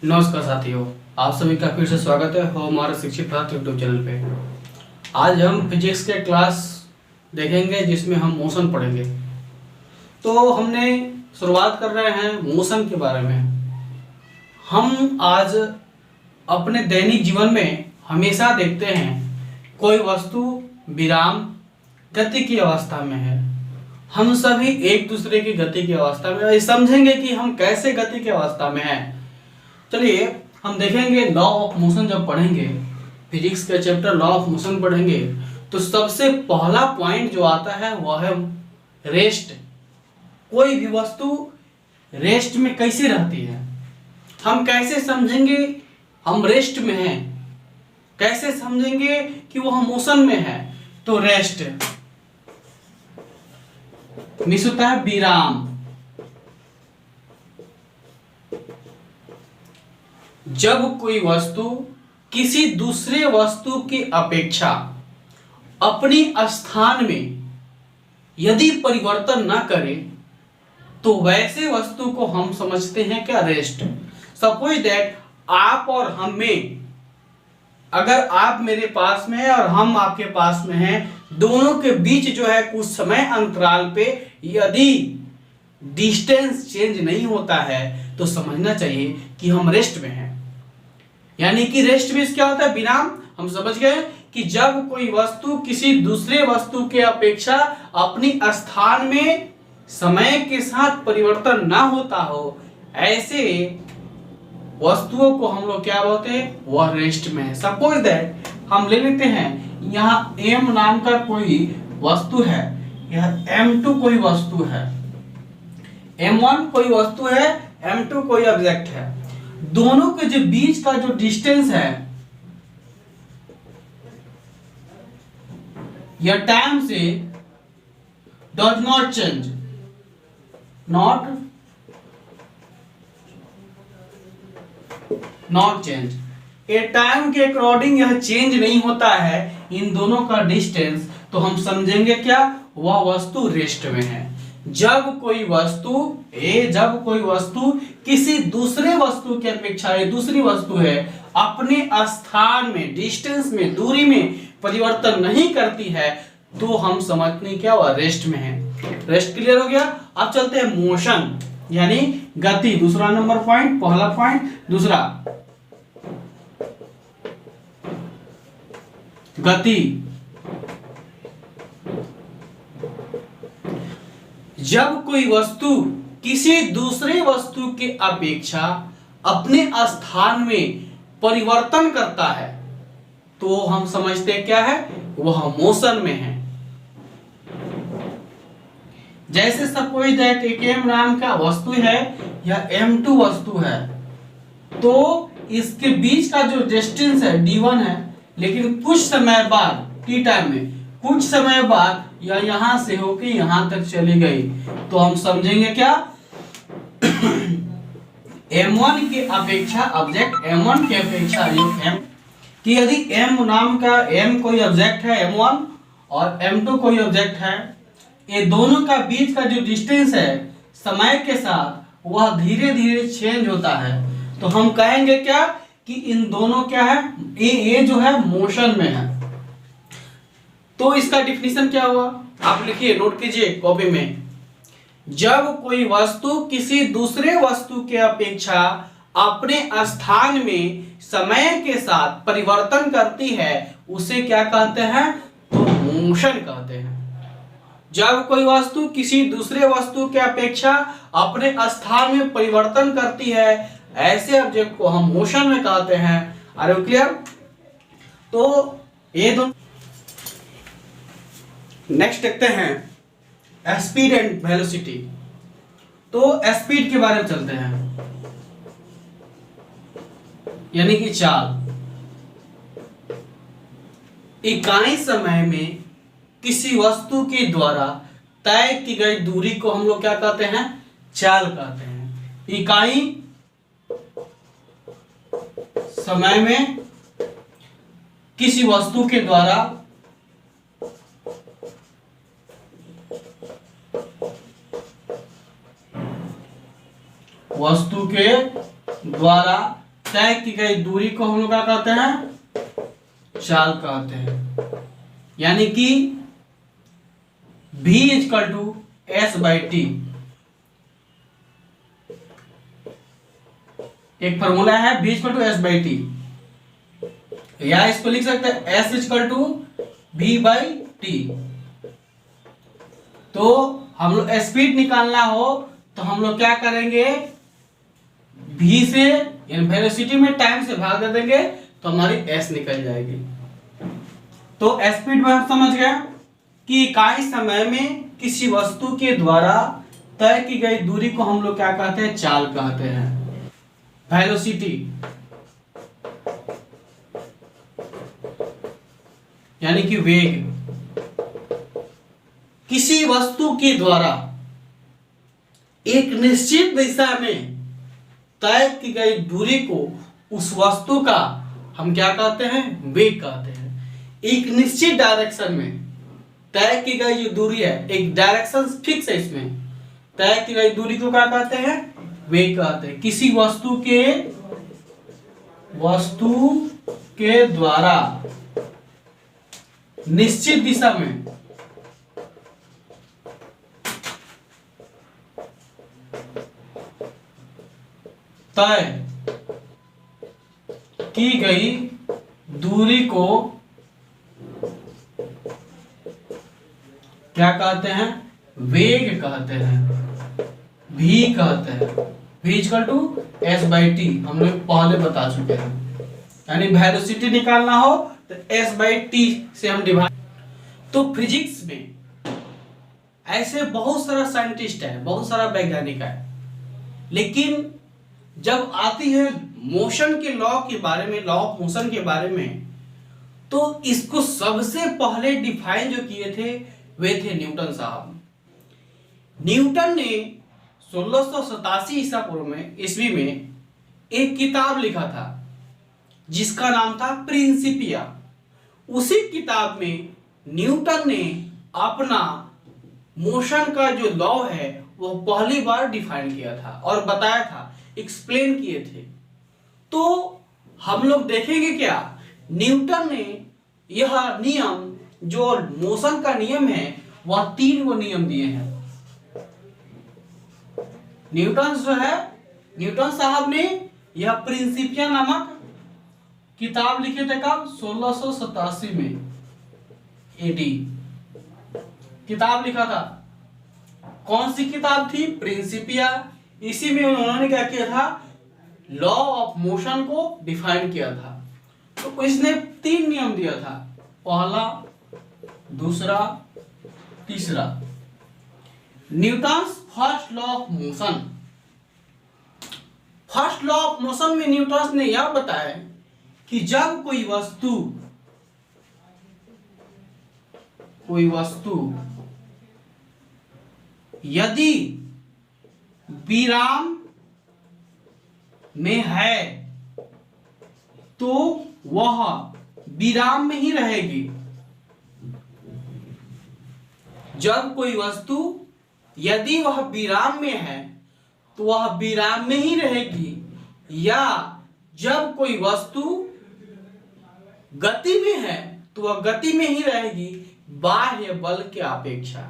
नमस्कार साथियों, आप सभी का फिर से स्वागत है हमारे शिक्षित भारत यूट्यूब चैनल पे। आज हम फिजिक्स के क्लास देखेंगे जिसमें हम मोशन पढ़ेंगे। तो हमने शुरुआत कर रहे हैं मोशन के बारे में। हम आज अपने दैनिक जीवन में हमेशा देखते हैं कोई वस्तु विराम गति की अवस्था में है। हम सभी एक दूसरे की गति की अवस्था में समझेंगे कि हम कैसे गति की अवस्था में हैं। चलिए हम देखेंगे लॉ ऑफ मोशन। जब पढ़ेंगे फिजिक्स का चैप्टर लॉ ऑफ मोशन पढ़ेंगे तो सबसे पहला पॉइंट जो आता है वह है रेस्ट। कोई भी वस्तु रेस्ट में कैसे रहती है, हम कैसे समझेंगे हम रेस्ट में हैं, कैसे समझेंगे कि वह मोशन में है। तो रेस्ट मीन्स होता है विराम। जब कोई वस्तु किसी दूसरे वस्तु की अपेक्षा अपनी स्थान में यदि परिवर्तन न करे तो वैसे वस्तु को हम समझते हैं क्या, रेस्ट। सपोज दैट आप और हम में, अगर आप मेरे पास में है और हम आपके पास में हैं, दोनों के बीच जो है कुछ समय अंतराल पे यदि डिस्टेंस चेंज नहीं होता है तो समझना चाहिए कि हम रेस्ट में हैं। यानी कि रेस्ट में क्या होता है, विराम। हम समझ गए कि जब कोई वस्तु किसी दूसरे वस्तु के अपेक्षा अपनी स्थान में समय के साथ परिवर्तन ना होता हो, ऐसे वस्तुओं को हम लोग क्या बोलते हैं, वह रेस्ट में है। सपोज दैट हम ले लेते हैं यहाँ m नाम का कोई वस्तु है, यह m2 कोई वस्तु है, m1 कोई वस्तु है, m2 कोई ऑब्जेक्ट है। दोनों के जो बीच का जो डिस्टेंस है यह टाइम से does not change, not change. A time के अकॉर्डिंग यह चेंज नहीं होता है इन दोनों का डिस्टेंस, तो हम समझेंगे क्या, वह वस्तु रेस्ट में है। जब कोई वस्तु किसी दूसरे वस्तु की अपेक्षा, ये दूसरी वस्तु है, अपने स्थान में, डिस्टेंस में, दूरी में परिवर्तन नहीं करती है तो हम समझते हैं क्या, वह रेस्ट में है। रेस्ट क्लियर हो गया। अब चलते हैं मोशन यानी गति। दूसरा नंबर पॉइंट, पहला पॉइंट, दूसरा गति। जब कोई वस्तु किसी दूसरे वस्तु की अपेक्षा अपने स्थान में परिवर्तन करता है तो हम समझते क्या है, वह मोशन में है। जैसे सपोज दैट एक m नाम का वस्तु है या m2 वस्तु है, तो इसके बीच का जो डिस्टेंस है d1 है, लेकिन कुछ समय बाद t टाइम में, कुछ समय बाद या यहां से होके यहां तक चली गई तो हम समझेंगे क्या, m1 की अपेक्षा ऑब्जेक्ट m1 की अपेक्षा m, कि यदि m नाम का m कोई ऑब्जेक्ट है m1 और m2 कोई ऑब्जेक्ट है, ये दोनों का बीच का जो डिस्टेंस है समय के साथ वह धीरे धीरे चेंज होता है, तो हम कहेंगे क्या कि इन दोनों क्या है, ये जो है मोशन में है। तो इसका डिफिनीशन क्या हुआ, आप लिखिए, नोट कीजिए कॉपी में। जब कोई वस्तु किसी दूसरे वस्तु के अपेक्षा अपने स्थान में समय के साथ परिवर्तन करती है उसे क्या कहते हैं, तो मोशन कहते हैं। जब कोई वस्तु किसी दूसरे वस्तु के अपेक्षा अपने स्थान में परिवर्तन करती है, ऐसे ऑब्जेक्ट को हम मोशन में कहते हैं। Are you clear. तो ये दो। नेक्स्ट देखते हैं स्पीड एंड वेलोसिटी। तो स्पीड के बारे में चलते हैं, यानी कि चाल। इकाई समय में किसी वस्तु के द्वारा तय की गई दूरी को हम लोग क्या कहते हैं, चाल कहते हैं। इकाई समय में किसी वस्तु के द्वारा तय की गई दूरी को हम लोग क्या कहते हैं, चाल कहते हैं। यानी कि v equal to S by T, एक फॉर्मूला है v equal to S by T, या इसको लिख सकते हैं s equal to v by T. तो हम लोग स्पीड निकालना हो तो हम लोग क्या करेंगे, v से यानी वेलोसिटी में टाइम से भाग दे देंगे तो हमारी s निकल जाएगी। तो स्पीड में हम समझ गए कि इकाई समय में किसी वस्तु के द्वारा तय की गई दूरी को हम लोग क्या कहते हैं, चाल कहते हैं। वेलोसिटी यानी कि वेग, किसी वस्तु के द्वारा एक निश्चित दिशा में तय की गई दूरी को उस वस्तु का हम क्या कहते हैं, वेग कहते हैं। एक निश्चित डायरेक्शन में तय की गई जो दूरी है, एक डायरेक्शन फिक्स है, इसमें तय की गई दूरी को क्या कहते हैं, वेग कहते हैं। किसी वस्तु के द्वारा निश्चित दिशा में तय की गई दूरी को क्या कहते हैं, वेग कहते हैं, v कहते हैं। v equal to S by T हम लोग पहले बता चुके हैं। यानी वेलोसिटी निकालना हो तो s बाई टी से हम डिवाइड। तो फिजिक्स में ऐसे बहुत सारा साइंटिस्ट है, बहुत सारा वैज्ञानिक है, लेकिन जब आती है मोशन के लॉ के बारे में, लॉ ऑफ मोशन के बारे में, तो इसको सबसे पहले डिफाइन जो किए थे वे थे न्यूटन साहब। न्यूटन ने 1687 ईस्वी में एक किताब लिखा था जिसका नाम था प्रिंसिपिया। उसी किताब में न्यूटन ने अपना मोशन का जो लॉ है वो पहली बार डिफाइन किया था और बताया था, एक्सप्लेन किए थे। तो हम लोग देखेंगे क्या, न्यूटन ने यह नियम जो मोशन का नियम है वह 3 वो नियम दिए हैं। न्यूटन साहब ने यह प्रिंसिपिया नामक किताब लिखे थे कब, 1687 में एडी किताब लिखा था। कौन सी किताब थी, प्रिंसिपिया। इसी में उन्होंने क्या किया था, लॉ ऑफ मोशन को डिफाइन किया था। तो इसने 3 नियम दिया था, पहला, दूसरा, तीसरा। Newton's first law of motion. First law of motion में न्यूटन ने यह बताया कि जब कोई वस्तु यदि विराम में है तो वह विराम में ही रहेगी। जब कोई वस्तु यदि वह विराम में है तो वह विराम में ही रहेगी, या जब कोई वस्तु गति में है तो वह गति में ही रहेगी बाह्य बल के अपेक्षा।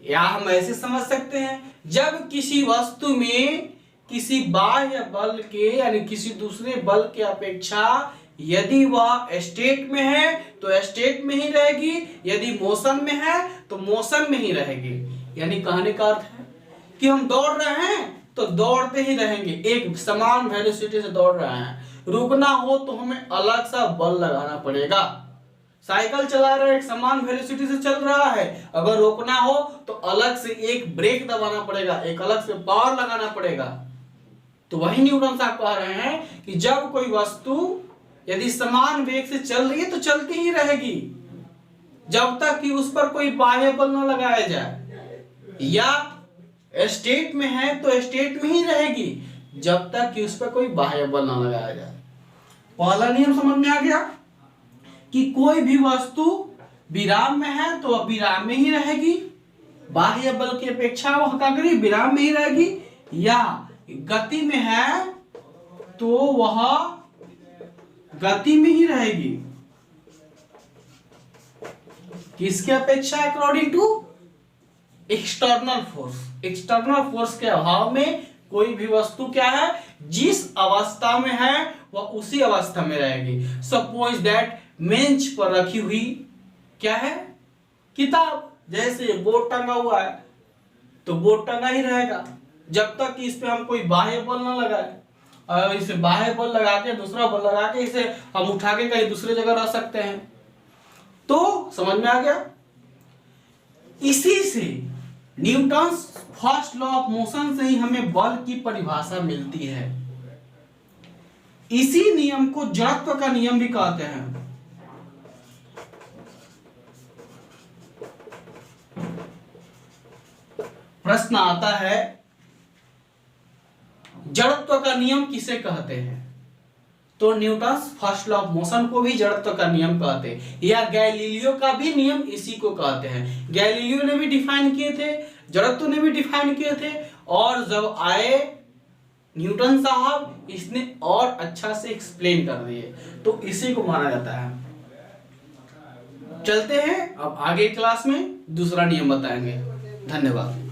या हम ऐसे समझ सकते हैं, जब किसी वस्तु में किसी बाह्य बल के यानी किसी दूसरे बल के अपेक्षा यदि वह स्टेट में है तो स्टेट में ही रहेगी, यदि मोशन में है तो मोशन में ही रहेगी। यानी कहने का अर्थ है कि हम दौड़ रहे हैं तो दौड़ते ही रहेंगे, एक समान वेलोसिटी से दौड़ रहे हैं। रुकना हो तो हमें अलग सा बल लगाना पड़ेगा। साइकिल चला रहे एक समान वेलोसिटी से चल रहा है, अगर रोकना हो तो अलग से एक ब्रेक दबाना पड़ेगा, एक अलग से पावर लगाना पड़ेगा। तो वही न्यूटन साहब कह रहे हैं कि जब कोई वस्तु यदि समान वेग से चल रही है तो चलती ही रहेगी जब तक कि उस पर कोई बाह्य बल न लगाया जाए, या स्टेट में है तो स्टेट में ही रहेगी जब तक कि उस पर कोई बाह्य बल न लगाया जाए। पहला नियम समझ में आ गया कि कोई भी वस्तु विराम में है तो वह विराम में ही रहेगी, बाह्य बल की अपेक्षा वह क्या करेगी, विराम में ही रहेगी, या गति में है तो वह गति में ही रहेगी। किसके अपेक्षा? According to external force. External force के अभाव में कोई भी वस्तु क्या है, जिस अवस्था में है वह उसी अवस्था में रहेगी। सपोज दैट बेंच पर रखी हुई क्या है, किताब। जैसे बोर्ड टंगा हुआ है तो बोर्ड टंगा ही रहेगा जब तक कि इस पे हम कोई बाह्य बल ना लगाए। और इसे बाह्य बल लगा के, दूसरा बल लगा के इसे हम उठा के कहीं दूसरे जगह रख सकते हैं। तो समझ में आ गया। इसी से Newton's first law of motion से ही हमें बल की परिभाषा मिलती है। इसी नियम को जड़त्व का नियम भी कहते हैं। प्रश्न आता है, जड़त्व का नियम किसे कहते हैं? तो Newton's first law of motion को भी जड़त्व का नियम कहते हैं, या गैलीलियो का भी नियम इसी को कहते हैं। गैलीलियो ने भी डिफाइन किए थे, जड़त्व ने भी डिफाइन किए थे, और जब आए न्यूटन साहब इसने और अच्छा से एक्सप्लेन कर दिए, तो इसी को माना जाता है। चलते हैं अब आगे क्लास में दूसरा नियम बताएंगे। धन्यवाद।